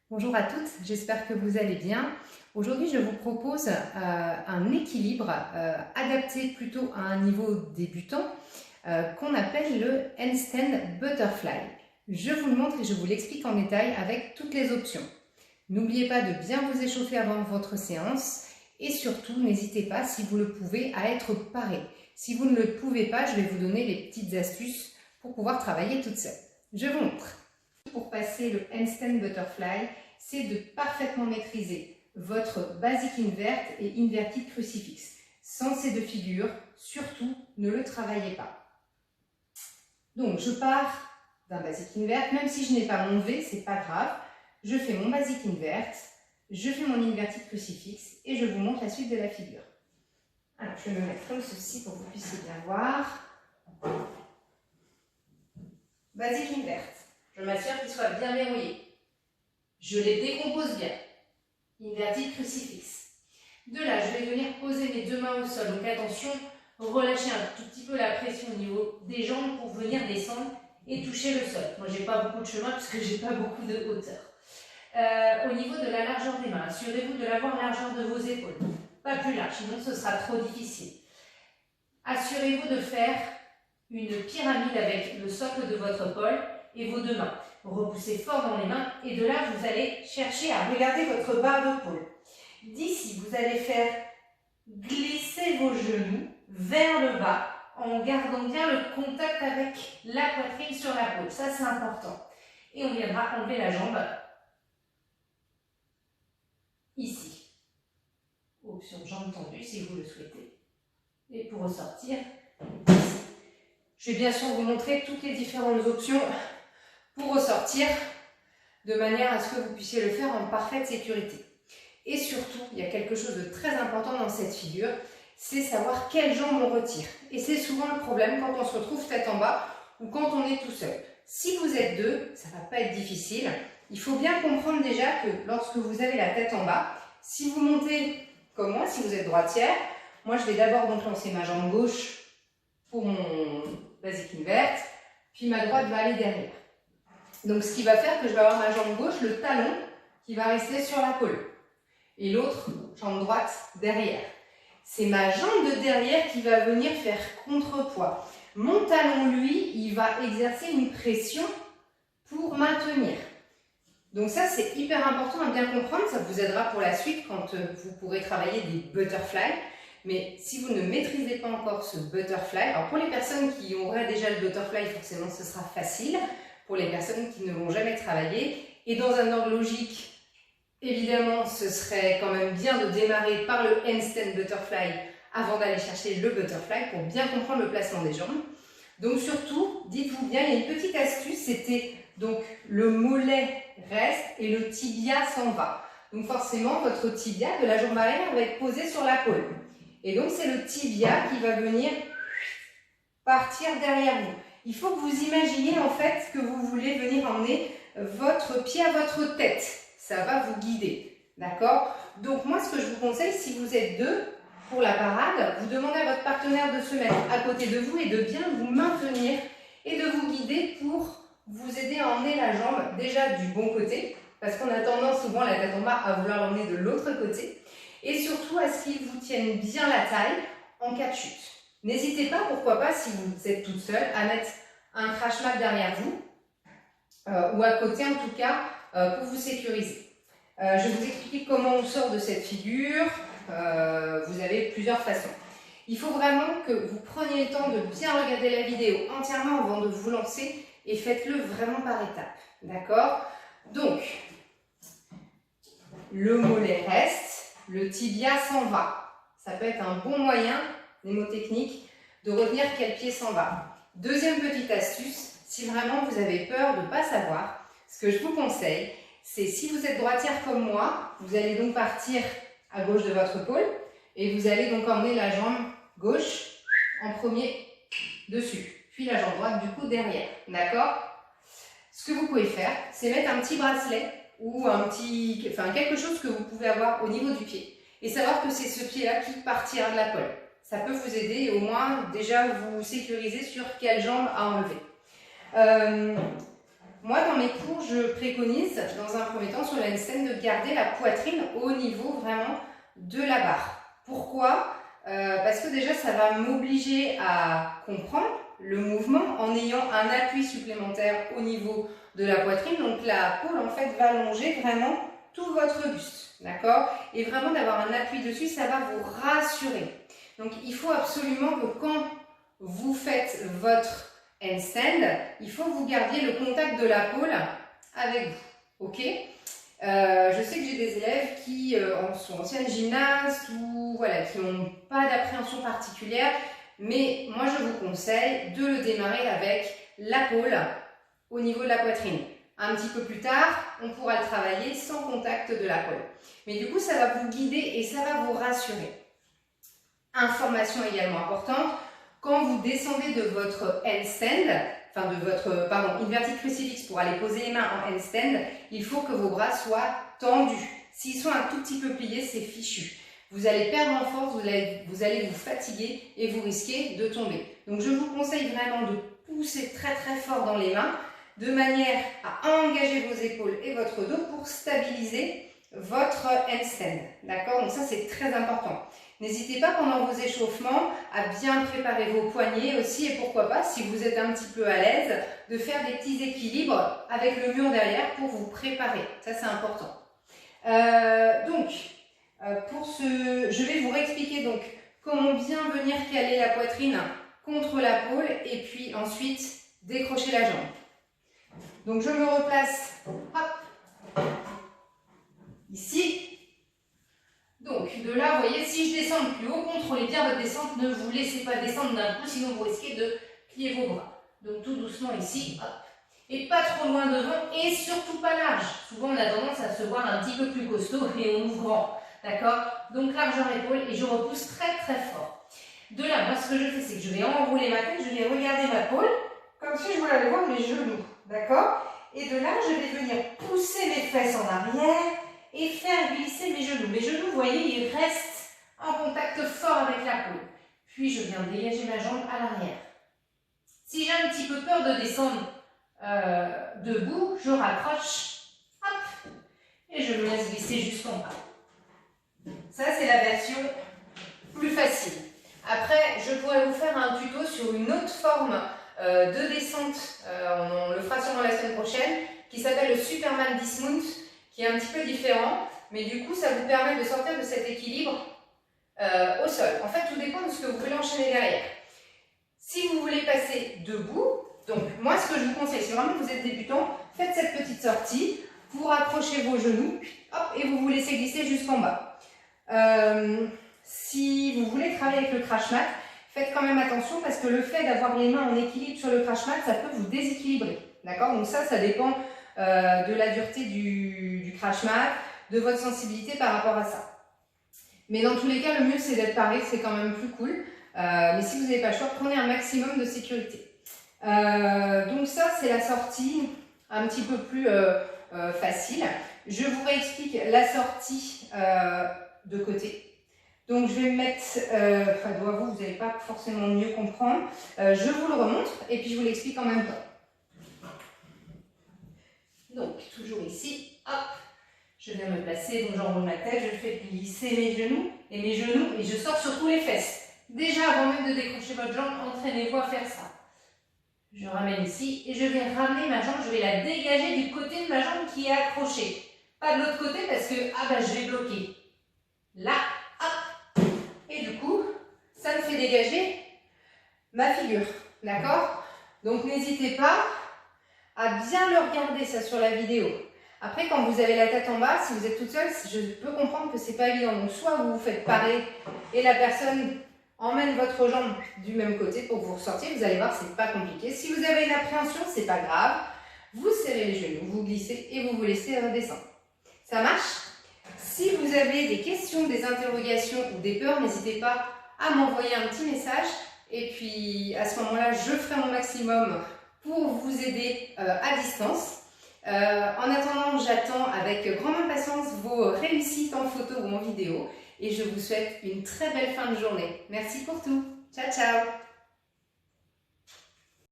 Bonjour à toutes, j'espère que vous allez bien. Aujourd'hui, je vous propose un équilibre adapté plutôt à un niveau débutant qu'on appelle le handstand butterfly. Je vous le montre et je vous l'explique en détail avec toutes les options. N'oubliez pas de bien vous échauffer avant votre séance et surtout, n'hésitez pas, si vous le pouvez, à être paré. Si vous ne le pouvez pas, je vais vous donner les petites astuces pour pouvoir travailler toute seule. Je vous montre. Pour passer le handstand butterfly, c'est de parfaitement maîtriser votre basic invert et inverted crucifix. Sans ces deux figures, surtout, ne le travaillez pas. Donc, je pars d'un basic invert, même si je n'ai pas mon V, c'est pas grave. Je fais mon basic invert, je fais mon inverted crucifix et je vous montre la suite de la figure. Alors, je vais me mettre comme ceci pour que vous puissiez bien voir. Basic invert. Je m'assure qu'il soit bien verrouillé. Je les décompose bien. Inverted crucifix. De là, je vais venir poser mes deux mains au sol. Donc attention, relâchez un tout petit peu la pression au niveau des jambes pour venir descendre et toucher le sol. Moi, j'ai pas beaucoup de chemin puisque j'ai pas beaucoup de hauteur. Au niveau de la largeur des mains, assurez-vous de l'avoir largeur de vos épaules. Pas plus large, sinon ce sera trop difficile. Assurez-vous de faire une pyramide avec le socle de votre épaule et vos deux mains. Repoussez fort dans les mains et de là, vous allez chercher à regarder votre barre d'épaule. D'ici, vous allez faire glisser vos genoux vers le bas en gardant bien le contact avec la poitrine sur la peau. Ça, c'est important. Et on viendra enlever la jambe ici. Option jambe tendue si vous le souhaitez. Et pour ressortir, ici. Je vais bien sûr vous montrer toutes les différentes options pour ressortir de manière à ce que vous puissiez le faire en parfaite sécurité. Et surtout, il y a quelque chose de très important dans cette figure, c'est savoir quelle jambe on retire. Et c'est souvent le problème quand on se retrouve tête en bas ou quand on est tout seul. Si vous êtes deux, ça ne va pas être difficile. Il faut bien comprendre déjà que lorsque vous avez la tête en bas, si vous montez comme moi, si vous êtes droitière, moi je vais d'abord donc lancer ma jambe gauche pour mon basic invert, puis ma droite va aller derrière. Donc ce qui va faire que je vais avoir ma jambe gauche, le talon qui va rester sur la colle et l'autre jambe droite derrière. C'est ma jambe de derrière qui va venir faire contrepoids. Mon talon, lui, il va exercer une pression pour maintenir. Donc ça, c'est hyper important à bien comprendre. Ça vous aidera pour la suite quand vous pourrez travailler des butterflies. Mais si vous ne maîtrisez pas encore ce butterfly, alors pour les personnes qui auraient déjà le butterfly, forcément, ce sera facile. Pour les personnes qui ne l'ont jamais travaillé. Et dans un ordre logique, évidemment, ce serait quand même bien de démarrer par le handstand butterfly avant d'aller chercher le butterfly pour bien comprendre le placement des jambes. Donc surtout, dites-vous bien, il y a une petite astuce, c'était donc le mollet reste et le tibia s'en va. Donc forcément, votre tibia de la jambe arrière va être posé sur la paume. Et donc c'est le tibia qui va venir partir derrière vous. Il faut que vous imaginiez en fait que vous voulez venir emmener votre pied à votre tête. Ça va vous guider. D'accord? Donc moi, ce que je vous conseille, si vous êtes deux, pour la parade, vous demandez à votre partenaire de se mettre à côté de vous et de bien vous maintenir et de vous guider pour vous aider à emmener la jambe déjà du bon côté, parce qu'on a tendance souvent la tête en bas à vouloir l'emmener de l'autre côté, et surtout à ce qu'il vous tienne bien la taille en cas de chute. N'hésitez pas, pourquoi pas, si vous êtes toute seule, à mettre un crash mat derrière vous, ou à côté en tout cas, pour vous sécuriser. Je vais vous expliquer comment on sort de cette figure. Vous avez plusieurs façons. Il faut vraiment que vous preniez le temps de bien regarder la vidéo entièrement avant de vous lancer et faites-le vraiment par étapes. D'accord? Donc, le mollet reste, le tibia s'en va. Ça peut être un bon moyen, mnémotechnique, de retenir quel pied s'en va. Deuxième petite astuce, si vraiment vous avez peur de ne pas savoir, ce que je vous conseille, c'est si vous êtes droitière comme moi, vous allez donc partir à gauche de votre épaule et vous allez donc emmener la jambe gauche en premier dessus, puis la jambe droite du coup derrière, d'accord? Ce que vous pouvez faire, c'est mettre un petit bracelet ou quelque chose que vous pouvez avoir au niveau du pied et savoir que c'est ce pied-là qui partira de la colle. Ça peut vous aider et au moins déjà vous sécuriser sur quelle jambe à enlever. Moi, dans mes cours, je préconise, dans un premier temps, sur le handstand, de garder la poitrine au niveau vraiment de la barre. Pourquoi ? Parce que déjà, ça va m'obliger à comprendre le mouvement en ayant un appui supplémentaire au niveau de la poitrine. Donc, la pôle, en fait, va longer vraiment tout votre buste, d'accord? Et vraiment d'avoir un appui dessus, ça va vous rassurer. Donc, il faut absolument que quand vous faites votre handstand, il faut que vous gardiez le contact de la pôle avec vous, ok? Je sais que j'ai des élèves qui sont anciennes gymnastes ou voilà, qui n'ont pas d'appréhension particulière, mais moi je vous conseille de le démarrer avec la pôle au niveau de la poitrine. Un petit peu plus tard, on pourra le travailler sans contact de la pôle. Mais du coup, ça va vous guider et ça va vous rassurer. Information également importante, quand vous descendez de votre handstand, enfin de votre, inverted crucifix pour aller poser les mains en handstand, il faut que vos bras soient tendus. S'ils sont un tout petit peu pliés, c'est fichu. Vous allez perdre en force, vous allez vous fatiguer et vous risquez de tomber. Donc je vous conseille vraiment de pousser très très fort dans les mains, de manière à engager vos épaules et votre dos pour stabiliser votre handstand. D'accord? Donc ça c'est très important. N'hésitez pas pendant vos échauffements à bien préparer vos poignets aussi et pourquoi pas, si vous êtes un petit peu à l'aise, de faire des petits équilibres avec le mur derrière pour vous préparer. Ça c'est important. Je vais vous réexpliquer donc comment bien venir caler la poitrine contre la pôle et puis ensuite décrocher la jambe. Donc je me replace, hop, ici. Donc de là, vous voyez, si je descends plus haut, contrôlez bien votre descente, ne vous laissez pas descendre d'un coup, sinon vous risquez de plier vos bras. Donc tout doucement ici, hop. Et pas trop loin devant et surtout pas large. Souvent on a tendance à se voir un petit peu plus costaud et on ouvre grand. D'accord? Donc largeur épaule et je repousse très très fort. De là, moi ce que je fais, c'est que je vais enrouler ma tête, je vais regarder ma pôle, comme si je voulais aller voir mes genoux. D'accord? Et de là, je vais venir pousser mes fesses en arrière et faire glisser mes genoux. Mes genoux, vous voyez, ils restent en contact fort avec la pôle. Puis je viens dégager ma jambe à l'arrière. Si j'ai un petit peu peur de descendre debout, je raccroche, hop, et je me laisse glisser jusqu'en bas. Ça, c'est la version plus facile. Après, je pourrais vous faire un tuto sur une autre forme de descente, on le fera sûrement la semaine prochaine, qui s'appelle le Superman Dismount, qui est un petit peu différent, mais du coup, ça vous permet de sortir de cet équilibre au sol. En fait, tout dépend de ce que vous voulez enchaîner derrière. Si vous voulez passer debout, donc moi ce que je vous conseille, si vraiment vous êtes débutant, faites cette petite sortie, vous rapprochez vos genoux, hop, et vous vous laissez glisser jusqu'en bas. Si vous voulez travailler avec le crash mat, faites quand même attention parce que le fait d'avoir les mains en équilibre sur le crash mat, ça peut vous déséquilibrer. D'accord? Donc ça dépend de la dureté du crash mat, de votre sensibilité par rapport à ça. Mais dans tous les cas, le mieux c'est d'être paré, c'est quand même plus cool. Mais si vous n'avez pas le choix, prenez un maximum de sécurité. Donc ça, c'est la sortie un petit peu plus facile. Je vous réexplique la sortie de côté. Donc je vais me mettre, vous n'allez pas forcément mieux comprendre. Je vous le remontre et puis je vous l'explique en même temps. Donc toujours ici, hop, je viens me placer, donc j'enroule ma tête, je fais glisser mes genoux et je sors sur tous les fesses. Déjà, avant même de décrocher votre jambe, entraînez-vous à faire ça. Je ramène ici et je vais ramener ma jambe, je vais la dégager du côté de ma jambe qui est accrochée. Pas de l'autre côté parce que, je vais bloquer. Là, hop. Et du coup, ça me fait dégager ma figure. D'accord? Donc, n'hésitez pas à bien le regarder, ça, sur la vidéo. Après, quand vous avez la tête en bas, si vous êtes toute seule, je peux comprendre que c'est pas évident. Donc, soit vous vous faites parer et la personne emmène votre jambe du même côté pour que vous ressortiez. Vous allez voir, c'est pas compliqué. Si vous avez une appréhension, c'est pas grave. Vous serrez les genoux, vous glissez et vous vous laissez redescendre. Ça marche? Si vous avez des questions, des interrogations ou des peurs, n'hésitez pas à m'envoyer un petit message. Et puis, à ce moment-là, je ferai mon maximum pour vous aider à distance. En attendant, j'attends avec grande impatience vos réussites en photo ou en vidéo. Et je vous souhaite une très belle fin de journée. Merci pour tout. Ciao, ciao!